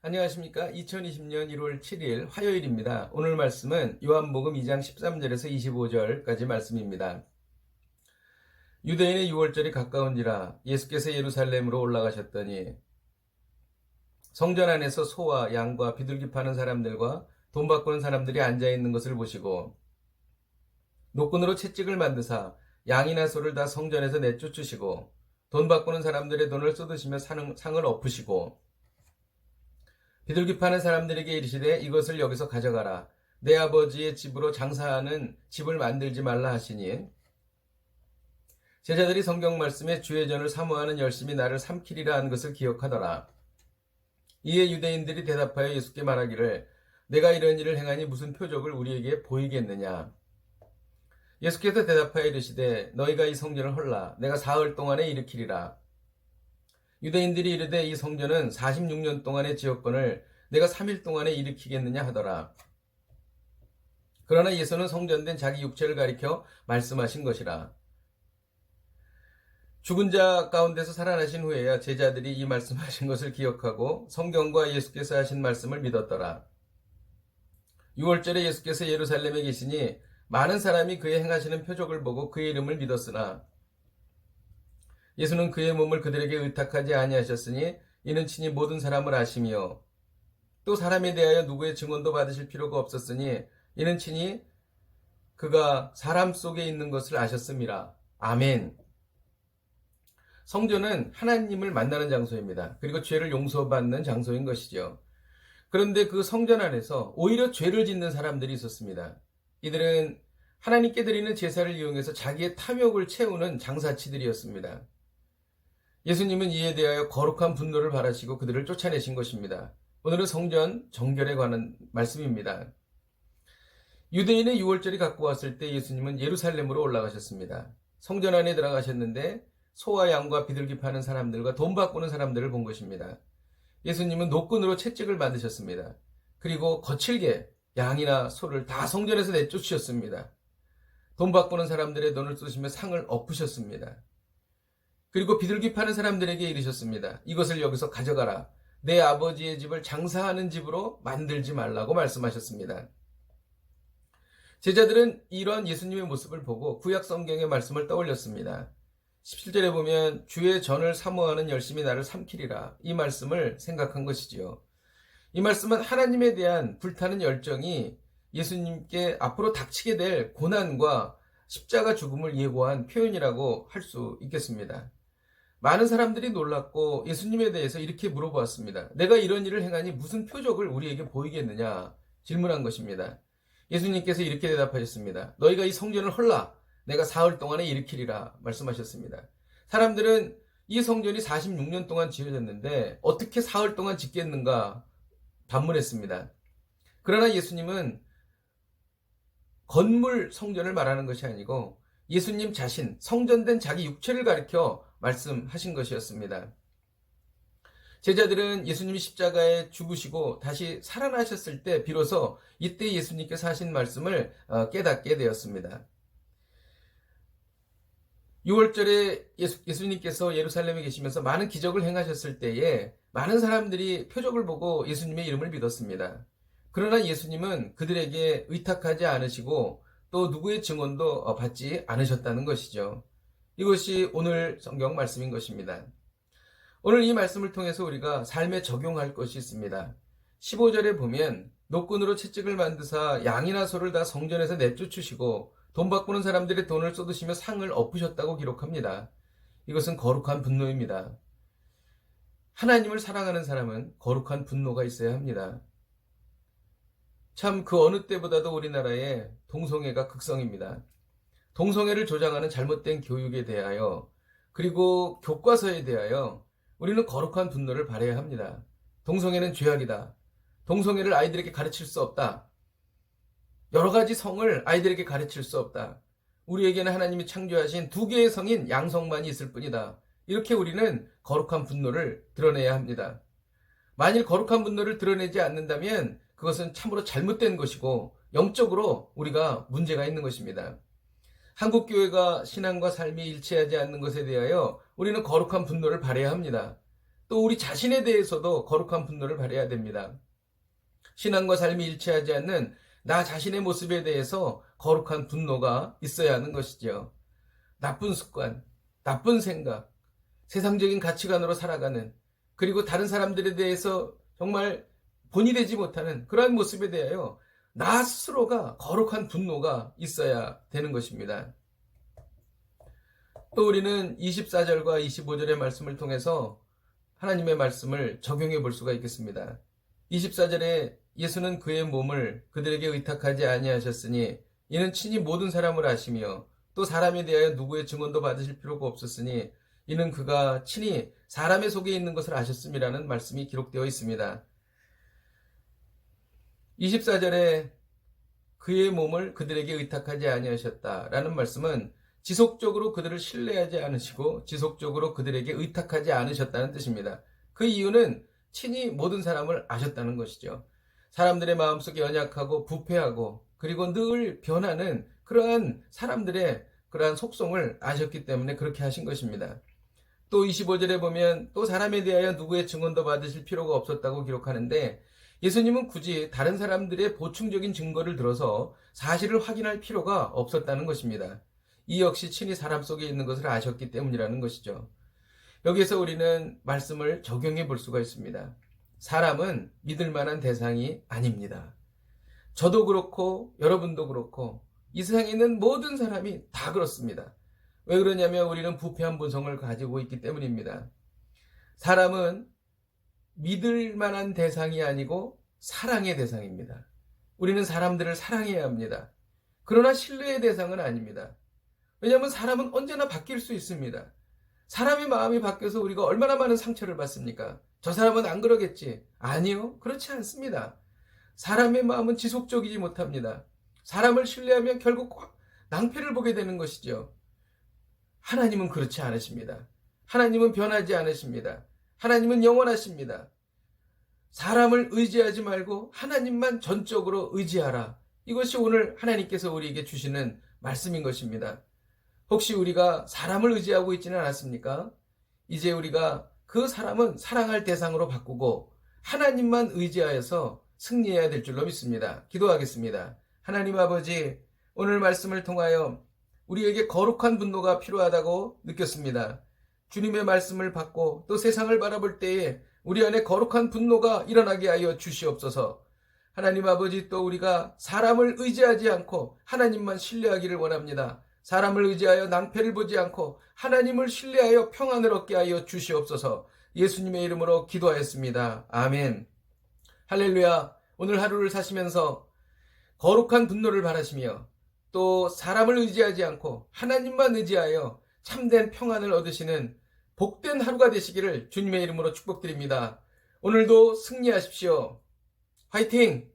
안녕하십니까. 2020년 1월 7일 화요일입니다. 오늘 말씀은 요한복음 2장 13절에서 25절까지 말씀입니다. 유대인의 6월절이 가까운지라 예수께서 예루살렘으로 올라가셨더니 성전 안에서 소와 양과 비둘기 파는 사람들과 돈 바꾸는 사람들이 앉아있는 것을 보시고 노끈으로 채찍을 만드사 양이나 소를 다 성전에서 내쫓으시고 돈 바꾸는 사람들의 돈을 쏟으시며 상을 엎으시고 비둘기 파는 사람들에게 이르시되 이것을 여기서 가져가라. 내 아버지의 집으로 장사하는 집을 만들지 말라 하시니 제자들이 성경 말씀에 주의 전을 사모하는 열심히 나를 삼키리라 한 것을 기억하더라. 이에 유대인들이 대답하여 예수께 말하기를 내가 이런 일을 행하니 무슨 표적을 우리에게 보이겠느냐. 예수께서 대답하여 이르시되 너희가 이 성전을 헐라 내가 사흘 동안에 일으키리라. 유대인들이 이르되 이 성전은 46년 동안의 지역권을 내가 3일 동안에 일으키겠느냐 하더라. 그러나 예수는 성전된 자기 육체를 가리켜 말씀하신 것이라. 죽은 자 가운데서 살아나신 후에야 제자들이 이 말씀하신 것을 기억하고 성경과 예수께서 하신 말씀을 믿었더라. 6월절에 예수께서 예루살렘에 계시니 많은 사람이 그의 행하시는 표적을 보고 그의 이름을 믿었으나 예수는 그의 몸을 그들에게 의탁하지 아니하셨으니 이는 친히 모든 사람을 아시며 또 사람에 대하여 누구의 증언도 받으실 필요가 없었으니 이는 친히 그가 사람 속에 있는 것을 아셨음이라. 아멘. 성전은 하나님을 만나는 장소입니다. 그리고 죄를 용서받는 장소인 것이죠. 그런데 그 성전 안에서 오히려 죄를 짓는 사람들이 있었습니다. 이들은 하나님께 드리는 제사를 이용해서 자기의 탐욕을 채우는 장사치들이었습니다. 예수님은 이에 대하여 거룩한 분노를 발하시고 그들을 쫓아내신 것입니다. 오늘은 성전 정결에 관한 말씀입니다. 유대인의 6월절이 갖고 왔을 때 예수님은 예루살렘으로 올라가셨습니다. 성전 안에 들어가셨는데 소와 양과 비둘기 파는 사람들과 돈 바꾸는 사람들을 본 것입니다. 예수님은 노끈으로 채찍을 만드셨습니다. 그리고 거칠게 양이나 소를 다 성전에서 내쫓으셨습니다. 돈 바꾸는 사람들의 돈을 쏘시며 상을 엎으셨습니다. 그리고 비둘기 파는 사람들에게 이르셨습니다. 이것을 여기서 가져가라. 내 아버지의 집을 장사하는 집으로 만들지 말라고 말씀하셨습니다. 제자들은 이런 예수님의 모습을 보고 구약 성경의 말씀을 떠올렸습니다. 17절에 보면 주의 전을 사모하는 열심히 나를 삼키리라. 이 말씀을 생각한 것이지요. 이 말씀은 하나님에 대한 불타는 열정이 예수님께 앞으로 닥치게 될 고난과 십자가 죽음을 예고한 표현이라고 할 수 있겠습니다. 많은 사람들이 놀랐고 예수님에 대해서 이렇게 물어보았습니다. 내가 이런 일을 행하니 무슨 표적을 우리에게 보이겠느냐 질문한 것입니다. 예수님께서 이렇게 대답하셨습니다. 너희가 이 성전을 헐라 내가 사흘 동안에 일으키리라 말씀하셨습니다. 사람들은 이 성전이 46년 동안 지어졌는데 어떻게 사흘 동안 짓겠는가 반문했습니다. 그러나 예수님은 건물 성전을 말하는 것이 아니고 예수님 자신 성전된 자기 육체를 가리켜 말씀하신 것이었습니다. 제자들은 예수님이 십자가에 죽으시고 다시 살아나셨을 때 비로소 이때 예수님께서 하신 말씀을 깨닫게 되었습니다. 6월절에 예수님께서 예루살렘에 계시면서 많은 기적을 행하셨을 때에 많은 사람들이 표적을 보고 예수님의 이름을 믿었습니다. 그러나 예수님은 그들에게 의탁하지 않으시고 또 누구의 증언도 받지 않으셨다는 것이죠. 이것이 오늘 성경 말씀인 것입니다. 오늘 이 말씀을 통해서 우리가 삶에 적용할 것이 있습니다. 15절에 보면 노끈으로 채찍을 만드사 양이나 소를 다 성전에서 내쫓으시고 돈 바꾸는 사람들의 돈을 쏟으시며 상을 엎으셨다고 기록합니다. 이것은 거룩한 분노입니다. 하나님을 사랑하는 사람은 거룩한 분노가 있어야 합니다. 참 그 어느 때보다도 우리나라의 동성애가 극성입니다. 동성애를 조장하는 잘못된 교육에 대하여 그리고 교과서에 대하여 우리는 거룩한 분노를 발해야 합니다. 동성애는 죄악이다. 동성애를 아이들에게 가르칠 수 없다. 여러 가지 성을 아이들에게 가르칠 수 없다. 우리에게는 하나님이 창조하신 두 개의 성인 양성만이 있을 뿐이다. 이렇게 우리는 거룩한 분노를 드러내야 합니다. 만일 거룩한 분노를 드러내지 않는다면 그것은 참으로 잘못된 것이고 영적으로 우리가 문제가 있는 것입니다. 한국교회가 신앙과 삶이 일치하지 않는 것에 대하여 우리는 거룩한 분노를 발해야 합니다. 또 우리 자신에 대해서도 거룩한 분노를 발해야 됩니다. 신앙과 삶이 일치하지 않는 나 자신의 모습에 대해서 거룩한 분노가 있어야 하는 것이죠. 나쁜 습관, 나쁜 생각, 세상적인 가치관으로 살아가는, 그리고 다른 사람들에 대해서 정말 본이 되지 못하는 그러한 모습에 대하여 나 스스로가 거룩한 분노가 있어야 되는 것입니다. 또 우리는 24절과 25절의 말씀을 통해서 하나님의 말씀을 적용해 볼 수가 있겠습니다. 24절에 예수는 그의 몸을 그들에게 의탁하지 아니하셨으니 이는 친히 모든 사람을 아시며 또 사람에 대하여 누구의 증언도 받으실 필요가 없었으니 이는 그가 친히 사람의 속에 있는 것을 아셨음이라는 말씀이 기록되어 있습니다. 24절에 그의 몸을 그들에게 의탁하지 아니하셨다라는 말씀은 지속적으로 그들을 신뢰하지 않으시고 지속적으로 그들에게 의탁하지 않으셨다는 뜻입니다. 그 이유는 친히 모든 사람을 아셨다는 것이죠. 사람들의 마음속에 연약하고 부패하고 그리고 늘 변하는 그러한 사람들의 그러한 속성을 아셨기 때문에 그렇게 하신 것입니다. 또 25절에 보면 또 사람에 대하여 누구의 증언도 받으실 필요가 없었다고 기록하는데 예수님은 굳이 다른 사람들의 보충적인 증거를 들어서 사실을 확인할 필요가 없었다는 것입니다. 이 역시 친히 사람 속에 있는 것을 아셨기 때문이라는 것이죠. 여기에서 우리는 말씀을 적용해 볼 수가 있습니다. 사람은 믿을 만한 대상이 아닙니다. 저도 그렇고 여러분도 그렇고 이 세상에 있는 모든 사람이 다 그렇습니다. 왜 그러냐면 우리는 부패한 본성을 가지고 있기 때문입니다. 사람은 믿을 만한 대상이 아니고 사랑의 대상입니다. 우리는 사람들을 사랑해야 합니다. 그러나 신뢰의 대상은 아닙니다. 왜냐하면 사람은 언제나 바뀔 수 있습니다. 사람의 마음이 바뀌어서 우리가 얼마나 많은 상처를 받습니까? 저 사람은 안 그러겠지. 아니요, 그렇지 않습니다. 사람의 마음은 지속적이지 못합니다. 사람을 신뢰하면 결국 낭패를 보게 되는 것이죠. 하나님은 그렇지 않으십니다. 하나님은 변하지 않으십니다. 하나님은 영원하십니다. 사람을 의지하지 말고 하나님만 전적으로 의지하라. 이것이 오늘 하나님께서 우리에게 주시는 말씀인 것입니다. 혹시 우리가 사람을 의지하고 있지는 않았습니까? 이제 우리가 그 사람은 사랑할 대상으로 바꾸고 하나님만 의지하여서 승리해야 될 줄로 믿습니다. 기도하겠습니다. 하나님 아버지, 오늘 말씀을 통하여 우리에게 거룩한 분노가 필요하다고 느꼈습니다. 주님의 말씀을 받고 또 세상을 바라볼 때에 우리 안에 거룩한 분노가 일어나게 하여 주시옵소서. 하나님 아버지, 또 우리가 사람을 의지하지 않고 하나님만 신뢰하기를 원합니다. 사람을 의지하여 낭패를 보지 않고 하나님을 신뢰하여 평안을 얻게 하여 주시옵소서. 예수님의 이름으로 기도하였습니다. 아멘. 할렐루야. 오늘 하루를 사시면서 거룩한 분노를 바라시며 또 사람을 의지하지 않고 하나님만 의지하여 참된 평안을 얻으시는 복된 하루가 되시기를 주님의 이름으로 축복드립니다. 오늘도 승리하십시오. 화이팅!